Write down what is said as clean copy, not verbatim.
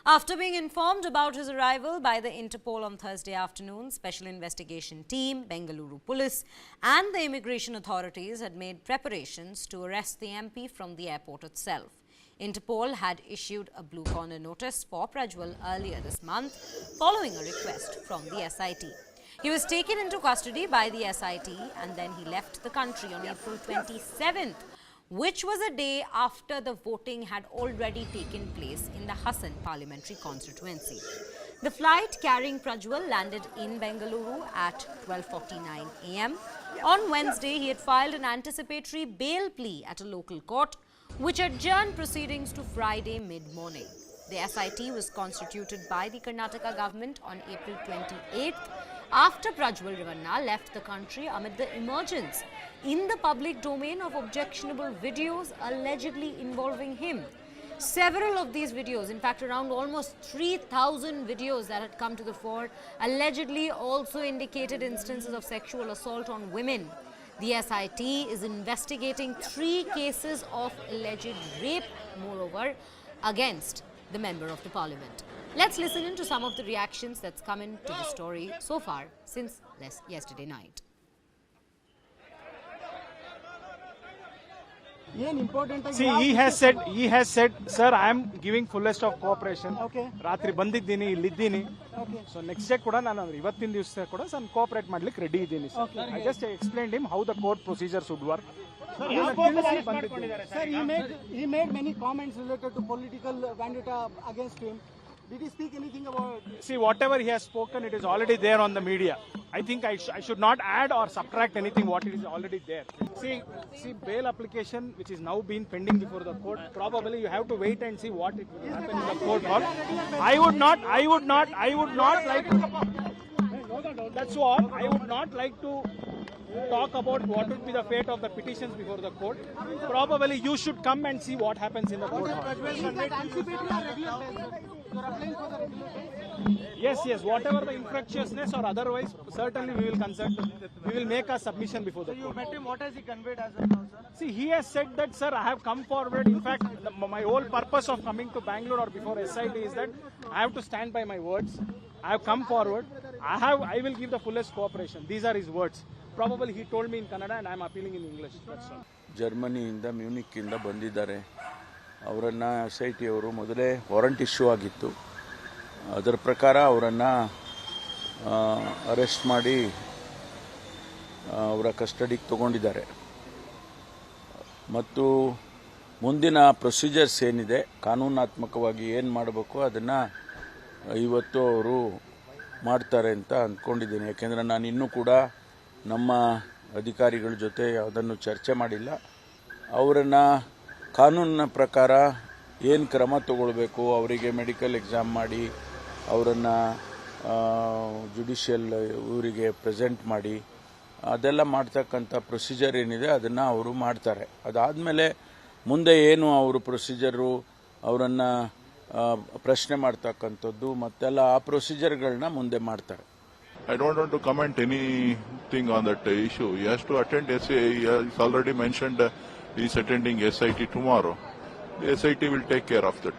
After being informed about his arrival by the Interpol on Thursday afternoon, Special Investigation Team, Bengaluru Police and the immigration authorities had made preparations to arrest the MP from the airport itself. Interpol had issued a blue corner notice for Prajwal earlier this month following a request from the SIT. He was taken into custody by the SIT and then he left the country on April 27th, which was a day after the voting had already taken place in the Hassan parliamentary constituency. The flight carrying Prajwal landed in Bengaluru at 12:49 a.m. On Wednesday, he had filed an anticipatory bail plea at a local court, which adjourned proceedings to Friday mid-morning. The SIT was constituted by the Karnataka government on April 28th after Prajwal Ravanna left the country amid the emergence in the public domain of objectionable videos allegedly involving him. Several of these videos, in fact around almost 3,000 videos that had come to the fore, allegedly also indicated instances of sexual assault on women. The SIT is investigating 3 cases of alleged rape, moreover, against the member of the parliament. Let's listen in to some of the reactions that's come into the story so far since yesterday night. See, he has said, sir, I am giving fullest of cooperation. Okay. Ratri bandiddini, illiddini. Okay. So next day kuda nanu ivattin divasa kuda some cooperate madlik ready idini sir. Okay. I just explained him how the court procedure should work. Sir, he made many comments related to political vendetta against him. Did he speak anything about... See, whatever he has spoken, it is already there on the media. I think I should not add or subtract anything what is already there. See, bail application which is now being pending before the court, probably you have to wait and see what it will happen in the court hall. I would not like to... That's all. I would not like to talk about what would be the fate of the petitions before the court. Probably you should come and see what happens in the court hall. Yes, whatever the infractiousness or otherwise, certainly we will consult. We will make a submission before the court. So you met him, what has he conveyed as of now, sir? See, he has said that, sir, I have come forward. In fact, my whole purpose of coming to Bangalore or before SIT is that I have to stand by my words. I have come forward. I will give the fullest cooperation. These are his words. Probably he told me in Kannada and I am appealing in English. That's all. ಜರ್ಮನಿಯಿಂದ ಮ್ಯೂನಿಕ್ಕಿಂದ ಬಂದಿದ್ದಾರೆ. ಅವರನ್ನು SIT ಅವರು ಮೊದಲೇ warrant issue ಆಗಿತ್ತು. ಅದರ ಪ್ರಕಾರ ಅವರನ್ನು arrest ಮಾಡಿ ಅವರ ಕಸ್ಟಡಿಗೆ ತಗೊಂಡಿದ್ದಾರೆ. ಮತ್ತು ಮುಂದಿನ ಪ್ರೊಸೀಜರ್ಸ್ ಏನಿದೆ, ಕಾನೂನಾತ್ಮಕವಾಗಿ ಏನು ಮಾಡಬೇಕು ಅದನ್ನು ಇವತ್ತು ಅವರು ಮಾಡ್ತಾರೆ ಅಂತ ಅಂದ್ಕೊಂಡಿದ್ದೀನಿ. ಯಾಕೆಂದರೆ ನಾನು ಇನ್ನೂ ಕೂಡ ನಮ್ಮ ಅಧಿಕಾರಿಗಳ ಜೊತೆ ಅದನ್ನು ಚರ್ಚೆ ಮಾಡಿಲ್ಲ. ಅವರನ್ನು ಕಾನೂನಿನ ಪ್ರಕಾರ ಏನು ಕ್ರಮ ತಗೊಳ್ಬೇಕು, ಅವರಿಗೆ ಮೆಡಿಕಲ್ ಎಕ್ಸಾಮ್ ಮಾಡಿ ಅವರನ್ನು ಜುಡಿಷಿಯಲ್ ಊರಿಗೆ ಪ್ರೆಸೆಂಟ್ ಮಾಡಿ ಅದೆಲ್ಲ ಮಾಡ್ತಕ್ಕಂಥ ಪ್ರೊಸೀಜರ್ ಏನಿದೆ ಅದನ್ನು ಅವರು ಮಾಡ್ತಾರೆ. ಅದಾದಮೇಲೆ ಮುಂದೆ ಏನು ಅವರು ಪ್ರೊಸೀಜರು ಅವರನ್ನು ಪ್ರಶ್ನೆ ಮಾಡ್ತಕ್ಕಂಥದ್ದು ಮತ್ತೆಲ್ಲ ಆ ಪ್ರೊಸೀಜರ್ಗಳನ್ನ ಮುಂದೆ ಮಾಡ್ತಾರೆ. I don't want to comment anything on that issue. He has to attend SA. He has already mentioned he is attending SIT tomorrow. The SIT will take care of that.